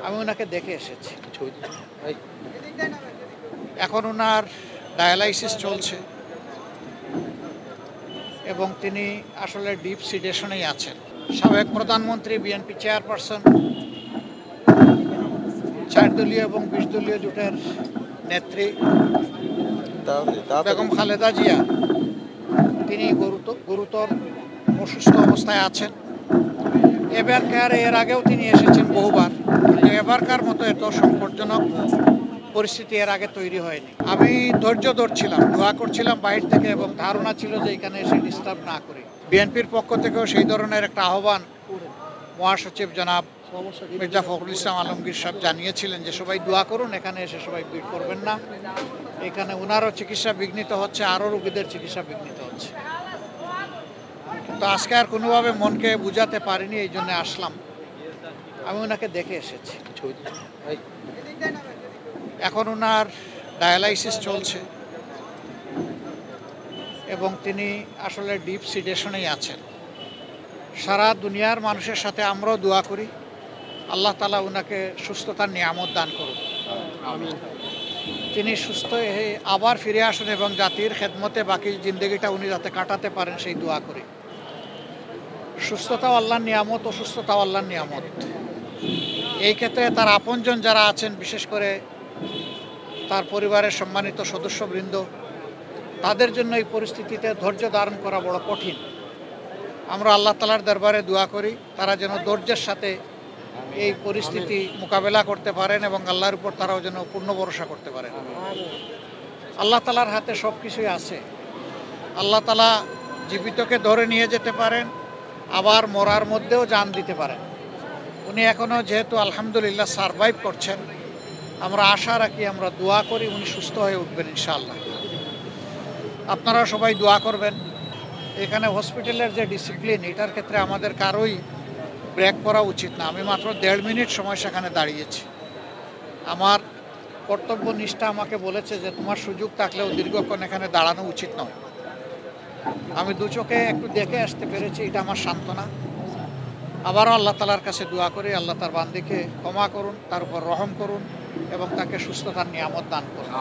আমি ওনাকে দেখে এসেছি। এখন ওনার ডায়ালাইসিস চলছে এবং তিনি আসলে ডিপ সিডেশনেই আছেন। সাবেক প্রধানমন্ত্রী, বিএনপি চেয়ারপারসন, 4 দলীয় এবং 20 দলীয় জোটের নেত্রী বেগম খালেদা জিয়া তিনি গুরুতর অসুস্থ অবস্থায় আছেন। এর আগেও তিনি এসেছেন বহুবার, কিন্তু এবারকার মতো এত সংকটজনক পরিস্থিতি এর আগে তৈরি হয়নি। আমি ধৈর্য ধরছিলাম, দোয়া করছিলাম বাহির থেকে, এবং ধারণা ছিল যে এখানে এসে ডিস্টার্ব না করি। বিএনপির পক্ষ থেকেও সেই ধরনের একটা আহ্বান মহাসচিব জনাব মির্জা ফখরুল ইসলাম আলমগীর সাহেব জানিয়েছিলেন যে সবাই দোয়া করুন, এখানে এসে সবাই ভিড় করবেন না। এখানে ওনারও চিকিৎসা বিঘ্নিত হচ্ছে, আরও রোগীদের চিকিৎসা বিঘ্নিত হচ্ছে। কিন্তু আজকে আর কোনোভাবে মনকে বুঝাতে পারিনি, এই জন্য আসলাম। আমি ওনাকে দেখে এসেছি। এখন ওনার ডায়ালাইসিস চলছে এবং তিনি আসলে ডিপ সিডেশনেই আছেন। সারা দুনিয়ার মানুষের সাথে আমরাও দোয়া করি আল্লাহ তাআলা ওনাকে সুস্থতার নিয়ামত দান করুন। তিনি সুস্থ হয়ে আবার ফিরে আসুন এবং জাতির খেদমতে বাকি জিন্দগিটা উনি যাতে কাটাতে পারেন সেই দোয়া করি। সুস্থতাও আল্লাহর নিয়ামত, অসুস্থতাও আল্লাহর নিয়ামত। এই ক্ষেত্রে তার আপনজন যারা আছেন, বিশেষ করে তার পরিবারের সম্মানিত সদস্যবৃন্দ, তাদের জন্য এই পরিস্থিতিতে ধৈর্য ধারণ করা বড় কঠিন। আমরা আল্লাহ তাআলার দরবারে দোয়া করি তারা যেন ধৈর্যের সাথে এই পরিস্থিতি মোকাবেলা করতে পারেন এবং আল্লাহর উপর তারাও যেন পূর্ণ ভরসা করতে পারেন। আল্লাহ তাআলার হাতে সব কিছুই আছে। আল্লাহ তাআলা জীবিতকে ধরে নিয়ে যেতে পারেন, আবার মরার মধ্যেও জান দিতে পারেন। উনি এখনও যেহেতু আলহামদুলিল্লাহ সারভাইভ করছেন, আমরা আশা রাখি, আমরা দোয়া করি উনি সুস্থ হয়ে উঠবেন ইনশাআল্লাহ। আপনারা সবাই দোয়া করবেন। এখানে হসপিটালের যে ডিসিপ্লিন, এটার ক্ষেত্রে আমাদের কারোই ব্রেক করা উচিত না। আমি মাত্র 1.5 মিনিট সময় সেখানে দাঁড়িয়েছি। আমার কর্তব্য নিষ্ঠা আমাকে বলেছে যে তোমার সুযোগ থাকলেও দীর্ঘক্ষণ এখানে দাঁড়ানো উচিত নয়। আমি দু চোখে একটু দেখে আসতে পেরেছি, এটা আমার সান্ত্বনা। আবারও আল্লাহ তাআলার কাছে দোয়া করি আল্লাহ তার বান্দিকে ক্ষমা করুন, তার উপর রহম করুন এবং তাকে সুস্থতার নিয়ামত দান করুন।